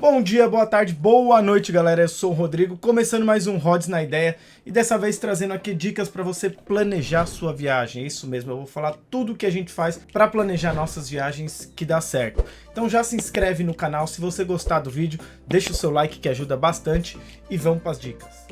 Bom dia, boa tarde, boa noite, galera. Eu sou o Rodrigo, começando mais um Rods na Ideia e dessa vez trazendo aqui dicas para você planejar sua viagem. É isso mesmo, eu vou falar tudo o que a gente faz para planejar nossas viagens que dá certo. Então já se inscreve no canal, se você gostar do vídeo, deixa o seu like que ajuda bastante e vamos para as dicas.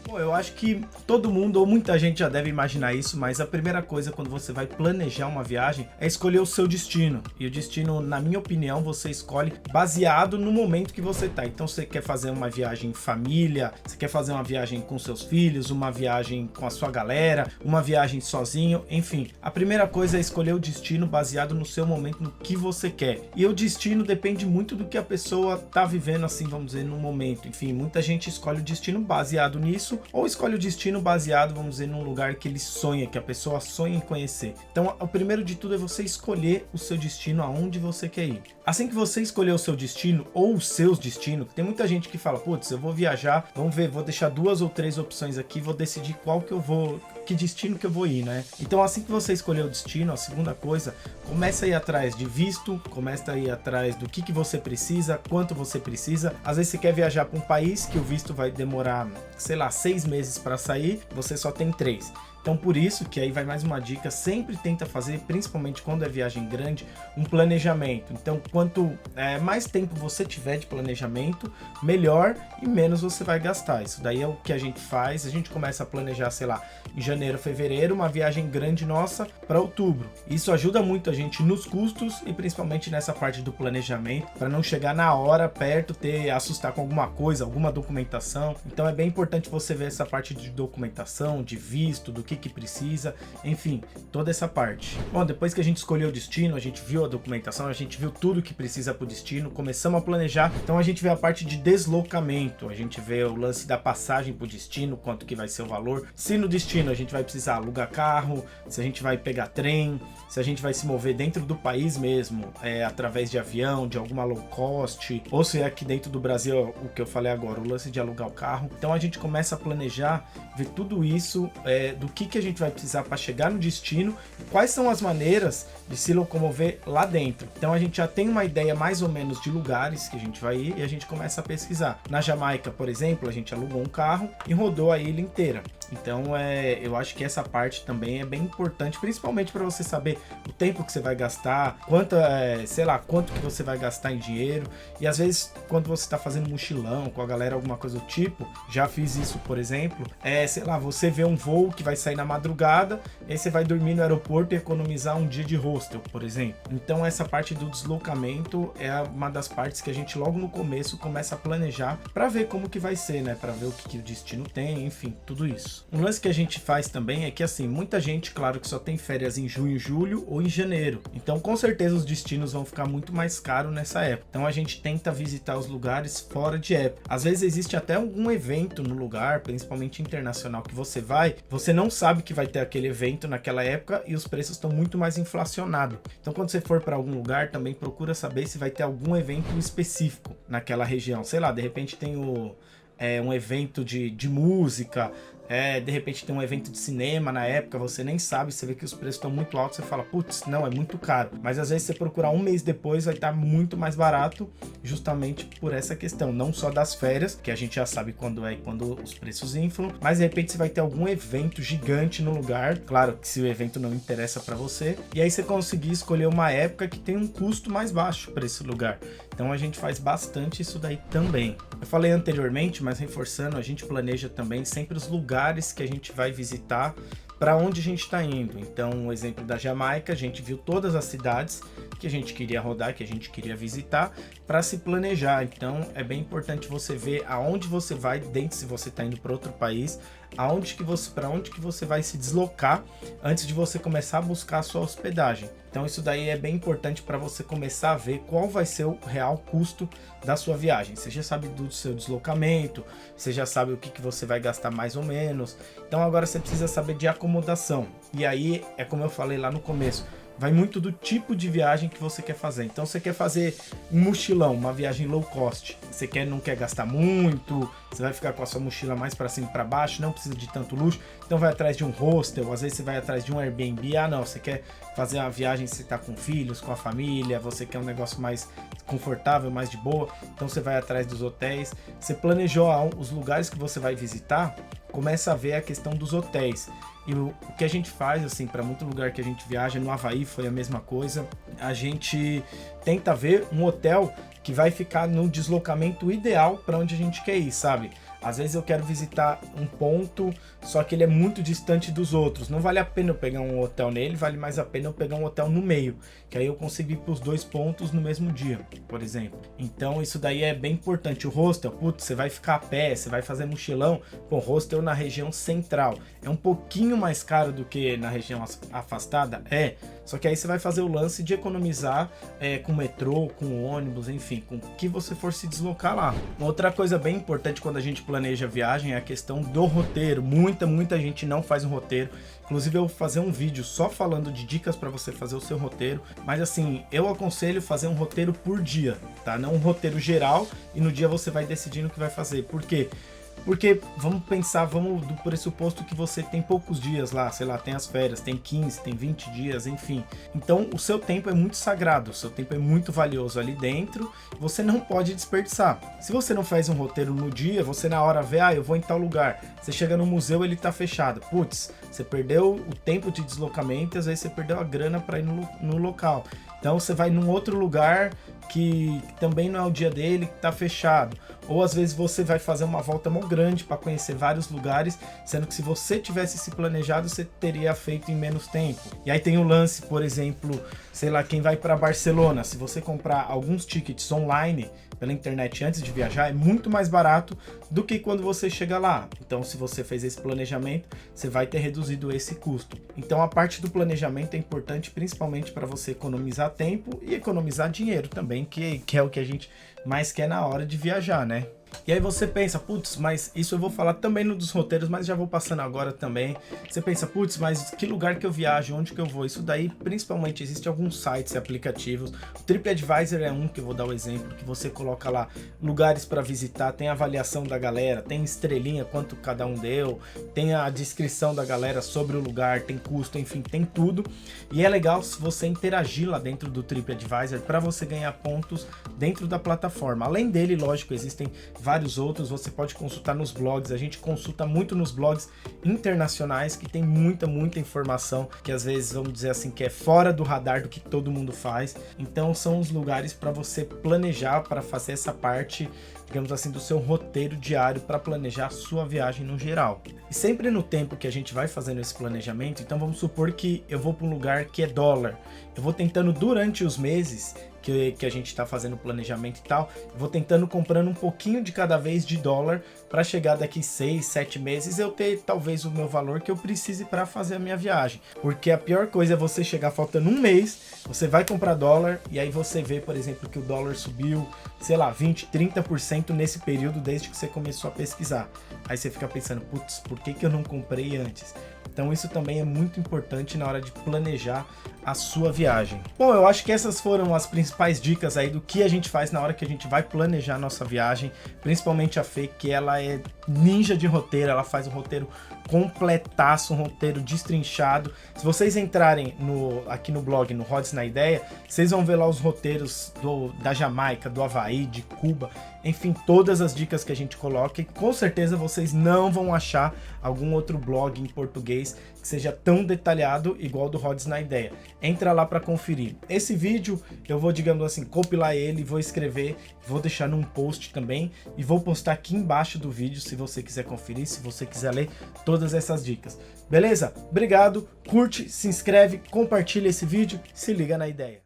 Bom, eu acho que todo mundo ou muita gente já deve imaginar isso, mas a primeira coisa quando você vai planejar uma viagem é escolher o seu destino. E o destino, na minha opinião, você escolhe baseado no momento que você tá. Então você quer fazer uma viagem em família, você quer fazer uma viagem com seus filhos, uma viagem com a sua galera, uma viagem sozinho, enfim. A primeira coisa é escolher o destino baseado no seu momento, no que você quer. E o destino depende muito do que a pessoa tá vivendo, assim, vamos dizer, no momento. Enfim, muita gente escolhe o destino baseado nisso, ou escolhe o destino baseado, vamos dizer, num lugar que ele sonha, que a pessoa sonha em conhecer. Então, o primeiro de tudo é você escolher o seu destino, aonde você quer ir. Assim que você escolher o seu destino, ou os seus destinos, tem muita gente que fala, putz, eu vou viajar, vamos ver, vou deixar 2 ou 3 opções aqui, vou decidir qual que eu vou, que destino que eu vou ir, né? Então, assim que você escolher o destino, a segunda coisa, começa a ir atrás de visto, começa a ir atrás do que você precisa, quanto você precisa. Às vezes você quer viajar para um país que o visto vai demorar, sei lá, 6 meses para sair, você só tem 3. Então por isso que aí vai mais uma dica, sempre tenta fazer, principalmente quando é viagem grande, um planejamento. Então quanto mais tempo você tiver de planejamento, melhor e menos você vai gastar. Isso daí é o que a gente faz, a gente começa a planejar, sei lá, em janeiro, fevereiro, uma viagem grande nossa para outubro. Isso ajuda muito a gente nos custos e principalmente nessa parte do planejamento, para não chegar na hora, perto, assustar com alguma coisa, alguma documentação. Então é bem importante você ver essa parte de documentação, de visto, do que precisa, enfim, toda essa parte. Bom, depois que a gente escolheu o destino, a gente viu a documentação, a gente viu tudo que precisa para o destino, começamos a planejar, então a gente vê a parte de deslocamento, a gente vê o lance da passagem para o destino, quanto que vai ser o valor, se no destino a gente vai precisar alugar carro, se a gente vai pegar trem, se a gente vai se mover dentro do país mesmo, através de avião, de alguma low cost, ou se é aqui dentro do Brasil, o que eu falei agora, o lance de alugar o carro. Então a gente começa a planejar, ver tudo isso, do que a gente vai precisar para chegar no destino e quais são as maneiras de se locomover lá dentro. Então a gente já tem uma ideia mais ou menos de lugares que a gente vai ir e a gente começa a pesquisar. Na Jamaica, por exemplo, a gente alugou um carro e rodou a ilha inteira. Então eu acho que essa parte também é bem importante, principalmente para você saber o tempo que você vai gastar, sei lá, quanto que você vai gastar em dinheiro. E às vezes quando você está fazendo mochilão com a galera, alguma coisa do tipo, já fiz isso, por exemplo, sei lá, você vê um voo que vai sair na madrugada, e aí você vai dormir no aeroporto e economizar um dia de hostel, por exemplo. Então essa parte do deslocamento é uma das partes que a gente logo no começo começa a planejar para ver como que vai ser, né? Para ver o que o destino tem, enfim, tudo isso. Um lance que a gente faz também é que, assim, muita gente, claro, que só tem férias em junho, julho ou em janeiro. Então, com certeza, os destinos vão ficar muito mais caros nessa época. Então, a gente tenta visitar os lugares fora de época. Às vezes, existe até algum evento no lugar, principalmente internacional, que você não sabe que vai ter aquele evento naquela época e os preços estão muito mais inflacionados. Então, quando você for para algum lugar, também procura saber se vai ter algum evento específico naquela região. Sei lá, de repente tem um evento de música, de repente tem um evento de cinema na época, você nem sabe, você vê que os preços estão muito altos, você fala, putz, não, é muito caro. Mas às vezes você procurar um mês depois vai estar muito mais barato, justamente por essa questão, não só das férias, que a gente já sabe quando é e quando os preços inflam, mas de repente você vai ter algum evento gigante no lugar, claro que se o evento não interessa para você, e aí você conseguir escolher uma época que tem um custo mais baixo para esse lugar. Então a gente faz bastante isso daí também. Eu falei anteriormente, mas reforçando, a gente planeja também sempre os lugares que a gente vai visitar, para onde a gente está indo. Então, o exemplo da Jamaica, a gente viu todas as cidades que a gente queria rodar, que a gente queria visitar, para se planejar. Então, é bem importante você ver aonde você vai, dentro, se você está indo para outro país, para onde que você vai se deslocar antes de você começar a buscar a sua hospedagem. Então isso daí é bem importante para você começar a ver qual vai ser o real custo da sua viagem. Você já sabe do seu deslocamento, você já sabe o que você vai gastar mais ou menos. Então agora você precisa saber de acomodação. E aí é como eu falei lá no começo, vai muito do tipo de viagem que você quer fazer. Então você quer fazer um mochilão, uma viagem low cost, você não quer gastar muito, você vai ficar com a sua mochila mais para cima e para baixo, não precisa de tanto luxo, então vai atrás de um hostel, às vezes você vai atrás de um Airbnb. Não, você quer fazer uma viagem, você tá com filhos, com a família, você quer um negócio mais confortável, mais de boa, então você vai atrás dos hotéis. Você planejou os lugares que você vai visitar, começa a ver a questão dos hotéis. E o que a gente faz, assim, para muito lugar que a gente viaja, no Havaí foi a mesma coisa, a gente tenta ver um hotel que vai ficar no deslocamento ideal para onde a gente quer ir, sabe? Às vezes eu quero visitar um ponto, só que ele é muito distante dos outros. Não vale a pena eu pegar um hotel nele, vale mais a pena eu pegar um hotel no meio, que aí eu consigo ir para os 2 pontos no mesmo dia, por exemplo. Então isso daí é bem importante. O hostel, putz, você vai ficar a pé, você vai fazer mochilão. Bom, hostel na região central é um pouquinho mais caro do que na região afastada, só que aí você vai fazer o lance de economizar com metrô, com ônibus, enfim, com o que você for se deslocar lá. Outra coisa bem importante quando a gente planeja a viagem é a questão do roteiro. Muita gente não faz um roteiro. Inclusive eu vou fazer um vídeo só falando de dicas para você fazer o seu roteiro, mas assim, eu aconselho fazer um roteiro por dia, tá? Não um roteiro geral e no dia você vai decidindo o que vai fazer. Por quê? Porque vamos do pressuposto que você tem poucos dias lá, sei lá, tem as férias, tem 15, tem 20 dias, enfim. Então o seu tempo é muito sagrado, o seu tempo é muito valioso ali dentro, você não pode desperdiçar. Se você não faz um roteiro no dia, você na hora vê, eu vou em tal lugar, você chega no museu, ele tá fechado. Putz, você perdeu o tempo de deslocamento e às vezes você perdeu a grana para ir no local. Então você vai num outro lugar que também não é o dia dele, que tá fechado. Ou às vezes você vai fazer uma volta muito grande para conhecer vários lugares, sendo que se você tivesse se planejado, você teria feito em menos tempo. E aí tem o lance, por exemplo, sei lá, quem vai para Barcelona, se você comprar alguns tickets online pela internet antes de viajar, é muito mais barato do que quando você chega lá. Então, se você fez esse planejamento, você vai ter reduzido esse custo. Então, a parte do planejamento é importante principalmente para você economizar tempo e economizar dinheiro também, que é o que a gente mais quer na hora de viajar, né? E aí você pensa, putz, mas isso eu vou falar também no dos roteiros, mas já vou passando agora também. Você pensa, putz, mas que lugar que eu viajo, onde que eu vou? Isso daí, principalmente, existe alguns sites e aplicativos. O TripAdvisor é um que eu vou dar o exemplo, que você coloca lá lugares para visitar, tem a avaliação da galera, tem estrelinha, quanto cada um deu, tem a descrição da galera sobre o lugar, tem custo, enfim, tem tudo. E é legal se você interagir lá dentro do TripAdvisor para você ganhar pontos dentro da plataforma. Além dele, lógico, existem vários outros, você pode consultar nos blogs, a gente consulta muito nos blogs internacionais que tem muita informação que às vezes, vamos dizer assim, que é fora do radar do que todo mundo faz. Então são os lugares para você planejar, para fazer essa parte, digamos assim, do seu roteiro diário para planejar a sua viagem no geral. E sempre no tempo que a gente vai fazendo esse planejamento, então vamos supor que eu vou para um lugar que é dólar, eu vou tentando durante os meses que a gente está fazendo o planejamento e tal, eu vou tentando comprando um pouquinho de cada vez de dólar para chegar daqui 6, 7 meses eu ter talvez o meu valor que eu precise para fazer a minha viagem. Porque a pior coisa é você chegar faltando um mês, você vai comprar dólar e aí você vê, por exemplo, que o dólar subiu, sei lá, 20, 30% nesse período desde que você começou a pesquisar. Aí você fica pensando, putz, por que eu não comprei antes? Então isso também é muito importante na hora de planejar a sua viagem. Bom, eu acho que essas foram as principais dicas aí do que a gente faz na hora que a gente vai planejar a nossa viagem, principalmente a Fê, que ela é ninja de roteiro, ela faz um roteiro completaço, um roteiro destrinchado. Se vocês entrarem aqui no blog, no Rods na Ideia, vocês vão ver lá os roteiros da Jamaica, do Havaí, de Cuba, enfim, todas as dicas que a gente coloca, e com certeza vocês não vão achar algum outro blog em português que seja tão detalhado igual do Rods na Ideia. Entra lá para conferir. Esse vídeo eu vou, digamos assim, compilar ele, vou escrever, vou deixar num post também e vou postar aqui embaixo do vídeo se você quiser conferir, se você quiser ler todas essas dicas. Beleza? Obrigado, curte, se inscreve, compartilha esse vídeo, se liga na ideia.